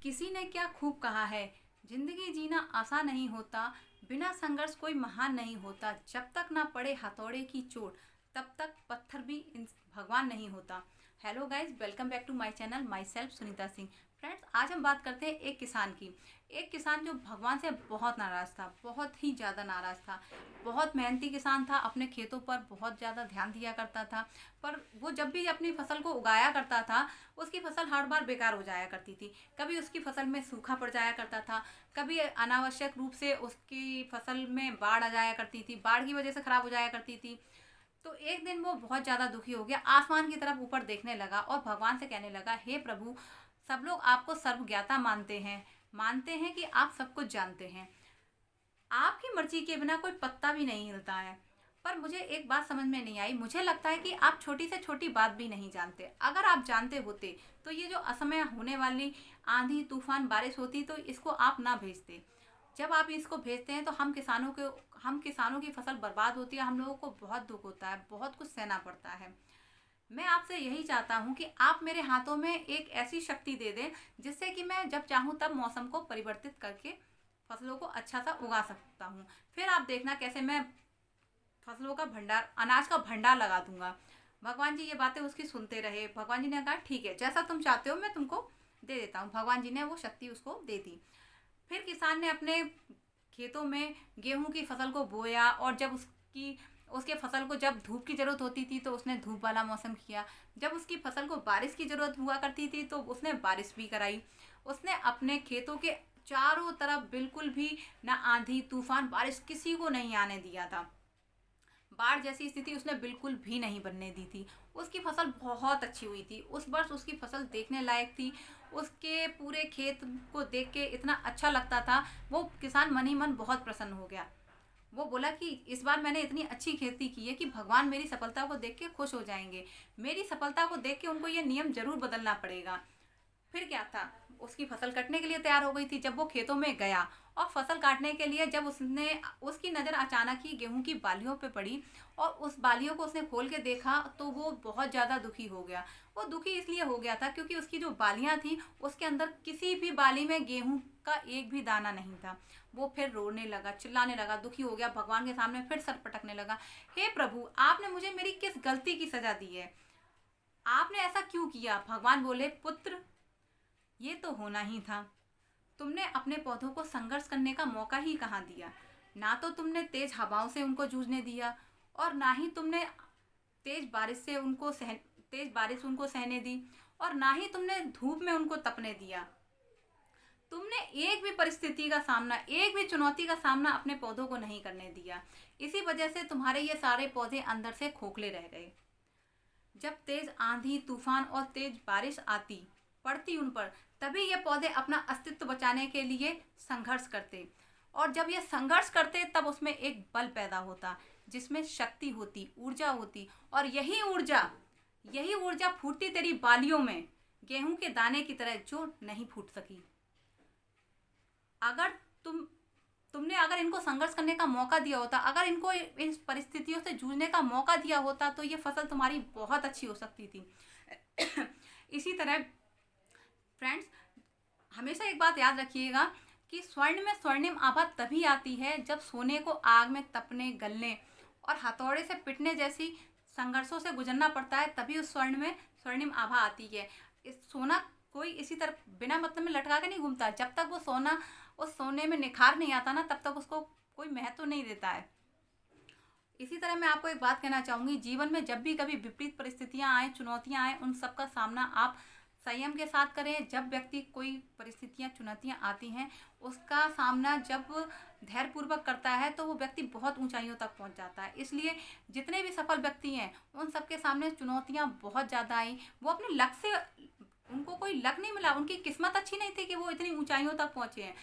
किसी ने क्या खूब कहा है, जिंदगी जीना आसान नहीं होता, बिना संघर्ष कोई महान नहीं होता। जब तक ना पड़े हथौड़े की चोट, तब तक पत्थर भी भगवान नहीं होता। Hello guys, welcome back to my channel, myself Sunita Singh. Friends, आज हम बात करते हैं एक किसान की। एक किसान जो भगवान से बहुत नाराज़ था, बहुत ही ज़्यादा नाराज़ था। बहुत मेहनती किसान था, अपने खेतों पर बहुत ज़्यादा ध्यान दिया करता था। पर वो जब भी अपनी फसल को उगाया करता था, उसकी फसल हर बार बेकार हो जाया करती थी। कभी उसकी फसल में सूखा पड़ जाया करता था, कभी अनावश्यक रूप से उसकी फसल में बाढ़ आ जाया करती थी, बाढ़ की वजह से ख़राब हो जाया करती थी। तो एक दिन वो बहुत ज़्यादा दुखी हो गया, आसमान की तरफ ऊपर देखने लगा और भगवान से कहने लगा, हे प्रभु, सब लोग आपको सर्वज्ञाता मानते हैं कि आप सब कुछ जानते हैं। आपकी मर्जी के बिना कोई पत्ता भी नहीं हिलता है। पर मुझे एक बात समझ में नहीं आई। मुझे लगता है कि आप छोटी से छोटी बात भी नहीं जानते। अगर आप जानते होते तो ये जो असमय होने वाली आंधी तूफान बारिश होती तो इसको आप ना भेजते। जब आप इसको भेजते हैं तो हम किसानों की फसल बर्बाद होती है। हम लोगों को बहुत दुख होता है, बहुत कुछ सहना पड़ता है। मैं आपसे यही चाहता हूँ कि आप मेरे हाथों में एक ऐसी शक्ति दे दें जिससे कि मैं जब चाहूँ तब मौसम को परिवर्तित करके फसलों को अच्छा सा उगा सकता हूँ। फिर आप देखना कैसे मैं फसलों का भंडार, अनाज का भंडार लगा दूंगा। भगवान जी ये बातें उसकी सुनते रहे। भगवान जी ने कहा, ठीक है, जैसा तुम चाहते हो मैं तुमको दे देता हूँ। भगवान जी ने वो शक्ति उसको दे दी। फिर किसान ने अपने खेतों में गेहूं की फसल को बोया और जब उसके फसल को जब धूप की ज़रूरत होती थी तो उसने धूप वाला मौसम किया। जब उसकी फसल को बारिश की ज़रूरत हुआ करती थी तो उसने बारिश भी कराई। उसने अपने खेतों के चारों तरफ बिल्कुल भी ना आंधी तूफान बारिश किसी को नहीं आने दिया था। बाढ़ जैसी स्थिति उसने बिल्कुल भी नहीं बनने दी थी। उसकी फसल बहुत अच्छी हुई थी। उस वर्ष उसकी फसल देखने लायक थी। उसके पूरे खेत को देख के इतना अच्छा लगता था। वो किसान मन ही मन बहुत प्रसन्न हो गया। वो बोला कि इस बार मैंने इतनी अच्छी खेती की है कि भगवान मेरी सफलता को देख के खुश हो जाएंगे। मेरी सफलता को देख के उनको ये नियम जरूर बदलना पड़ेगा। फिर क्या था, उसकी फसल कटने के लिए तैयार हो गई थी। जब वो खेतों में गया और फसल काटने के लिए जब उसकी नज़र अचानक ही गेहूं की बालियों पे पड़ी और उस बालियों को उसने खोल के देखा तो वो बहुत ज़्यादा दुखी हो गया। वो दुखी इसलिए हो गया था क्योंकि उसकी जो बालियां थी उसके अंदर किसी भी बाली में गेहूं का एक भी दाना नहीं था। वो फिर रोने लगा, चिल्लाने लगा, दुखी हो गया, भगवान के सामने फिर सर पटकने लगा, हे प्रभु, आपने मुझे मेरी किस गलती की सजा दी है? आपने ऐसा क्यों किया? भगवान बोले, पुत्र, ये तो होना ही था। तुमने अपने पौधों को संघर्ष करने का मौका ही कहाँ दिया। ना तो तुमने तेज उनको जूझने दिया और ना ही तुमने तेज बारिश से उनको सह तेज बारिश उनको सहने दी और ना ही तुमने धूप में उनको तपने दिया। तुमने एक भी परिस्थिति का सामना, एक भी चुनौती का सामना अपने पौधों को नहीं करने दिया। इसी वजह से तुम्हारे ये सारे पौधे अंदर से खोखले रह गए। जब तेज आंधी तूफान और तेज बारिश आती पड़ती उन पर, तभी ये पौधे अपना अस्तित्व बचाने के लिए संघर्ष करते। और जब ये संघर्ष करते तब उसमें एक बल पैदा होता, जिसमें शक्ति होती, ऊर्जा होती। और यही ऊर्जा फूटती तेरी बालियों में, गेहूं के दाने की तरह जो नहीं फूट सकी। अगर तुमने अगर इनको संघर्ष करने का मौका दिया होता, अगर इनको इन परिस्थितियों से जूझने का मौका दिया होता तो ये फसल तुम्हारी बहुत अच्छी हो सकती थी। इसी तरह फ्रेंड्स, हमेशा एक बात याद रखिएगा कि स्वर्ण में स्वर्णिम आभा तभी आती है जब सोने को आग में तपने, गलने और हथौड़े से पिटने जैसी संघर्षों से गुजरना पड़ता है, तभी उस स्वर्ण में स्वर्णिम आभा आती है। इस सोना कोई इसी तरह बिना मतलब में लटका के नहीं घूमता। जब तक वो सोना उस सोने में निखार नहीं आता ना, तब तक उसको कोई महत्व नहीं देता है। इसी तरह मैं आपको एक बात कहना चाहूँगी, जीवन में जब भी कभी विपरीत परिस्थितियाँ आए, चुनौतियाँ आए, उन सब का सामना आप संयम के साथ करें। जब व्यक्ति कोई परिस्थितियाँ, चुनौतियाँ आती हैं, उसका सामना जब धैर्यपूर्वक करता है तो वो व्यक्ति बहुत ऊंचाइयों तक पहुंच जाता है। इसलिए जितने भी सफल व्यक्ति हैं, उन सबके सामने चुनौतियाँ बहुत ज़्यादा आई। वो अपने लक्ष्य से, उनको कोई लक नहीं मिला, उनकी किस्मत अच्छी नहीं थी कि वो इतनी ऊंचाइयों तक पहुंचे हैं।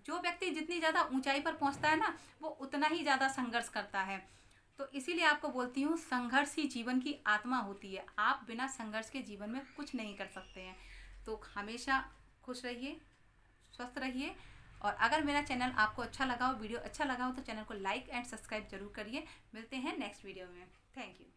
जो व्यक्ति जितनी ज़्यादा ऊंचाई पर पहुंचता है ना, वो उतना ही ज़्यादा संघर्ष करता है। तो इसीलिए आपको बोलती हूँ, संघर्ष ही जीवन की आत्मा होती है। आप बिना संघर्ष के जीवन में कुछ नहीं कर सकते हैं। तो हमेशा खुश रहिए, स्वस्थ रहिए। और अगर मेरा चैनल आपको अच्छा लगा हो, वीडियो अच्छा लगा हो, तो चैनल को लाइक एंड सब्सक्राइब जरूर करिए। मिलते हैं नेक्स्ट वीडियो में। Thank you.